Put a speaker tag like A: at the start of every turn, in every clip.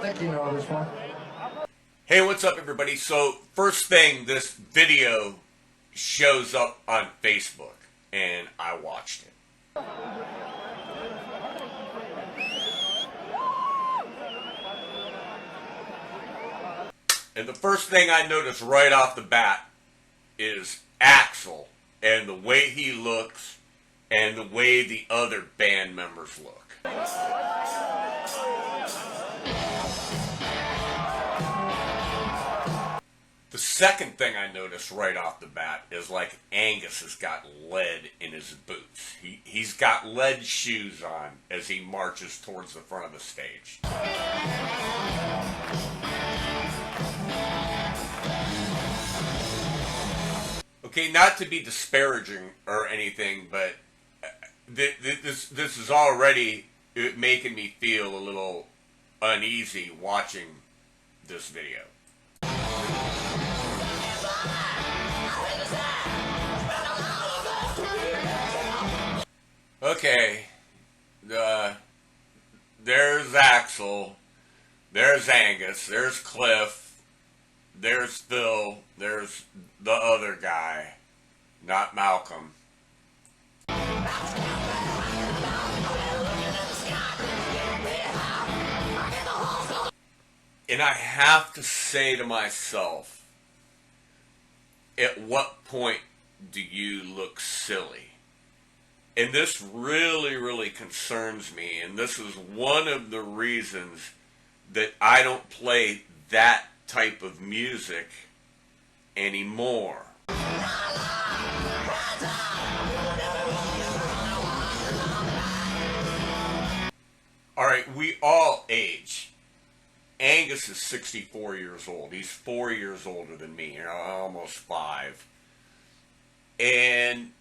A: think you know this one.
B: Hey, what's up, everybody? So, first thing, this video shows up on Facebook, and I watched it. And the first thing I noticed right off the bat is Axl and the way he looks and the way the other band members look. The second thing I noticed right off the bat is like Angus has got lead in his boots. He's got lead shoes on as he marches towards the front of the stage. Okay, not to be disparaging or anything, but this is already making me feel a little uneasy watching this video. Okay, there's Axl, there's Angus, there's Cliff, there's Phil, there's the other guy, not Malcolm. And I have to say to myself, at what point do you look silly? And this really, really concerns me, and this is one of the reasons that I don't play that type of music anymore. Alright, we all age. Angus is 64 years old. He's 4 years older than me, almost 5. And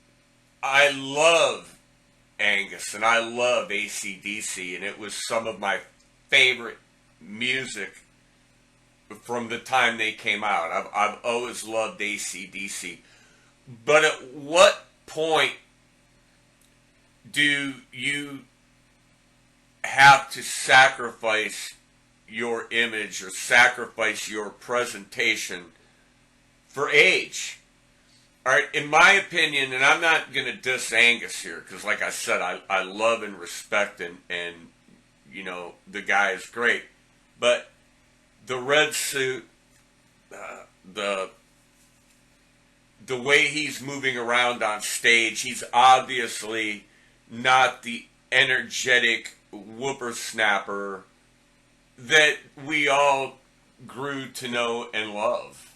B: I love Angus, and I love AC/DC, and it was some of my favorite music from the time they came out. I've always loved AC/DC. But at what point do you have to sacrifice your image or sacrifice your presentation for age? All right, in my opinion, and I'm not going to diss Angus here, because like I said, I love and respect and you know, the guy is great. But the red suit, the way he's moving around on stage, he's obviously not the energetic whippersnapper that we all grew to know and love.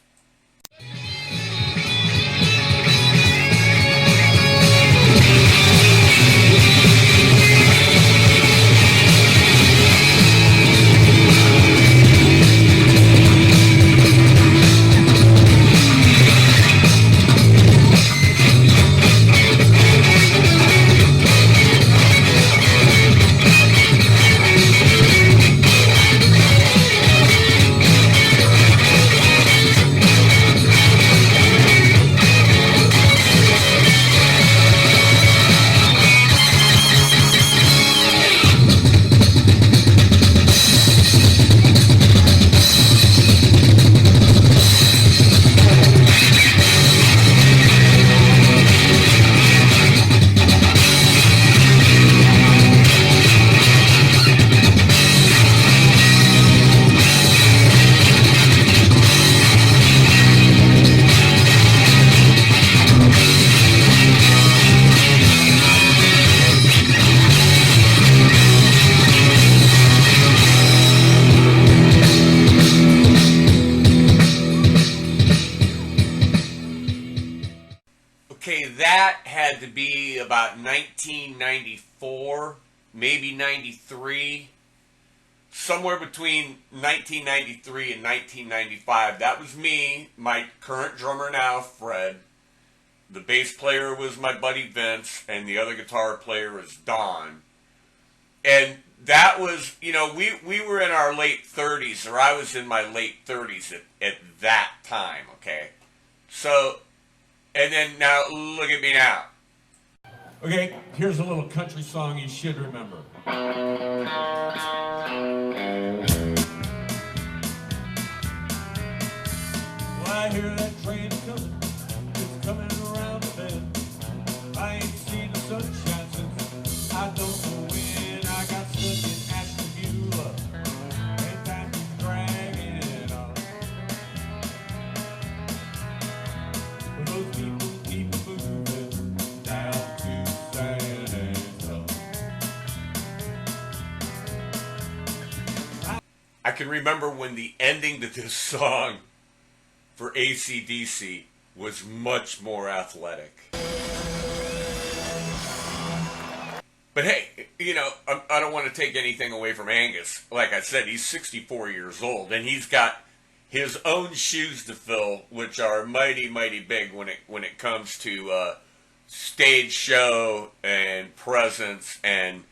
B: Okay, that had to be about 1994, maybe 93. Somewhere between 1993 and 1995. That was me, my current drummer now, Fred. The bass player was my buddy Vince, and the other guitar player was Don. And that was, you know, we were in our late 30s, or I was in my late 30s at that time, okay? So, and then now, look at me now.
C: Okay, here's a little country song you should remember. I hear that train coming, it's coming around the bend. I ain't seen the sunshine since I don't know when. I got stuck in Ashtabula, and time keeps dragging on. But those people keep moving down to San Antonio.
B: I can remember when the ending to this song for AC/DC was much more athletic. But hey, you know, I don't want to take anything away from Angus. Like I said, he's 64 years old, and he's got his own shoes to fill, which are mighty, mighty big when it comes to stage show and presence and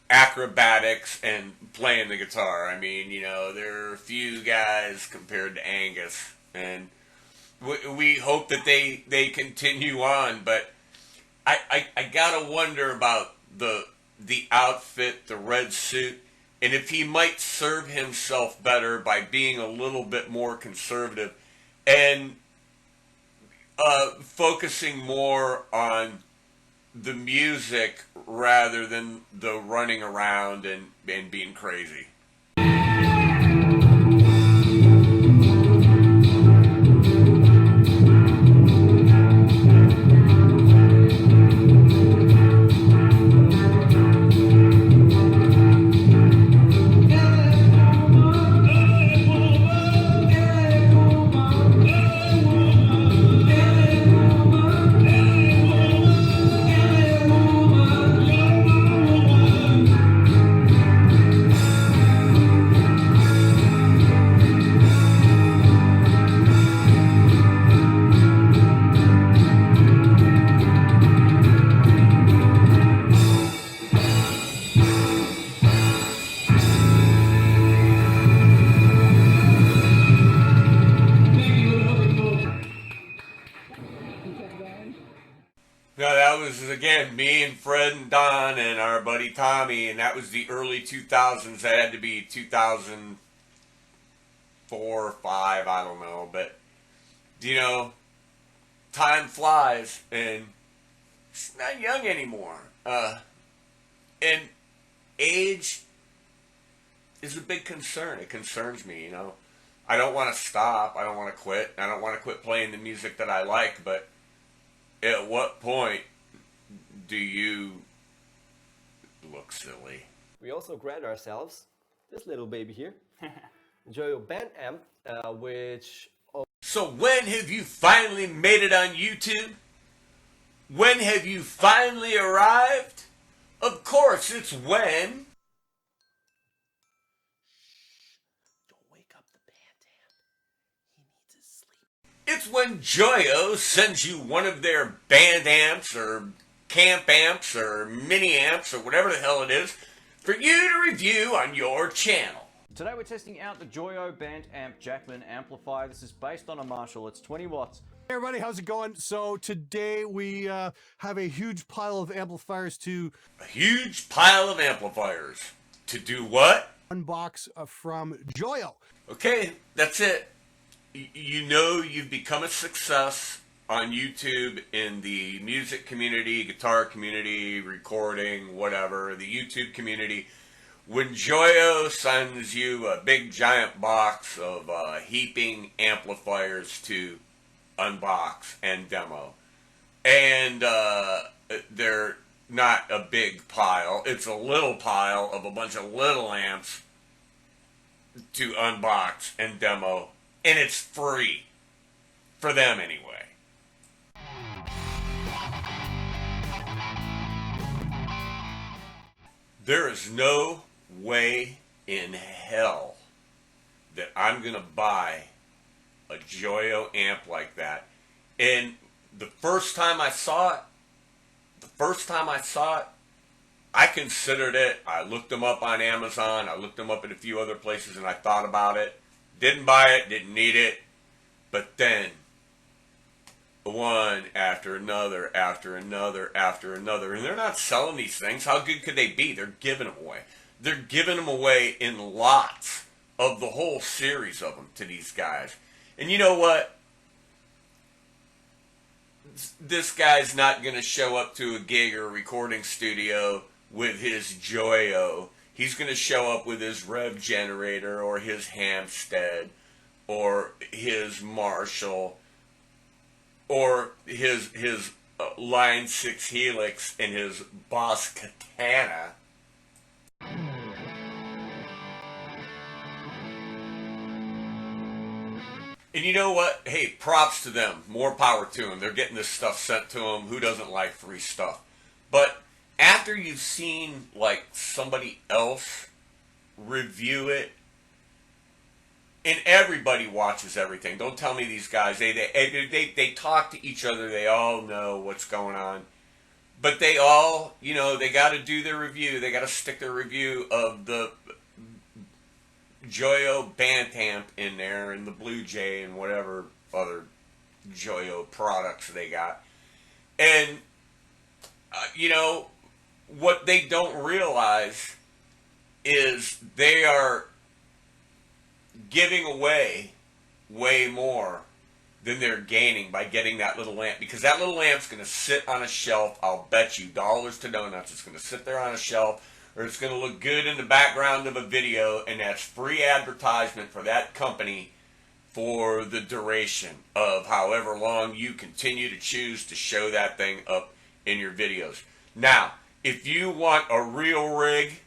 B: acrobatics and playing the guitar. I mean, you know, there are a few guys compared to Angus, and we hope that they continue on. But I gotta wonder about the outfit, the red suit, and if he might serve himself better by being a little bit more conservative and focusing more on the music rather than the running around and being crazy. No, that was, again, me and Fred and Don and our buddy Tommy, and that was the early 2000s. That had to be 2004 or 5, I don't know. But, you know, time flies, and it's not young anymore. And age is a big concern. It concerns me, you know. I don't want to stop. I don't want to quit. I don't want to quit playing the music that I like, but at what point do you look silly?
A: We also grant ourselves this little baby here, Joyo Band Amp, which...
B: So when have you finally made it on YouTube? When have you finally arrived? Of course, it's when... It's when Joyo sends you one of their band amps or camp amps or mini amps or whatever the hell it is for you to review on your channel.
D: Today we're testing out the Joyo Band Amp Jacqueline amplifier. This is based on a Marshall. It's 20 watts.
E: Hey everybody, how's it going? So today we have a huge pile of amplifiers to...
B: A huge pile of amplifiers. To do what?
E: Unbox from Joyo.
B: Okay, that's it. You know you've become a success on YouTube in the music community, guitar community, recording, whatever, the YouTube community, when Joyo sends you a big giant box of heaping amplifiers to unbox and demo. And they're not a big pile, it's a little pile of a bunch of little amps to unbox and demo. And it's free. For them, anyway. There is no way in hell that I'm going to buy a Joyo amp like that. And the first time I saw it, I considered it. I looked them up on Amazon. I looked them up at a few other places, and I thought about it. Didn't buy it, didn't need it, but then one after another, after another, after another, and they're not selling these things. How good could they be? They're giving them away. They're giving them away in lots of the whole series of them to these guys. And you know what? this guy's not going to show up to a gig or a recording studio with his Joyo. He's going to show up with his rev generator or his Hampstead or his Marshall or his Line 6 Helix and his Boss Katana. And you know what? Hey, props to them. More power to them. They're getting this stuff sent to them. Who doesn't like free stuff? But after you've seen like somebody else review it, and everybody watches everything. Don't tell me these guys. They talk to each other. They all know what's going on. But they all, you know, they got to do their review. They got to stick their review of the Joyo Bantamp in there and the Blue Jay and whatever other Joyo products they got. And, you know, what they don't realize is they are giving away way more than they're gaining by getting that little lamp, because that little lamp's going to sit on a shelf. I'll bet you dollars to donuts it's going to sit there on a shelf, or it's going to look good in the background of a video, and that's free advertisement for that company for the duration of however long you continue to choose to show that thing up in your videos. Now, if you want a real rig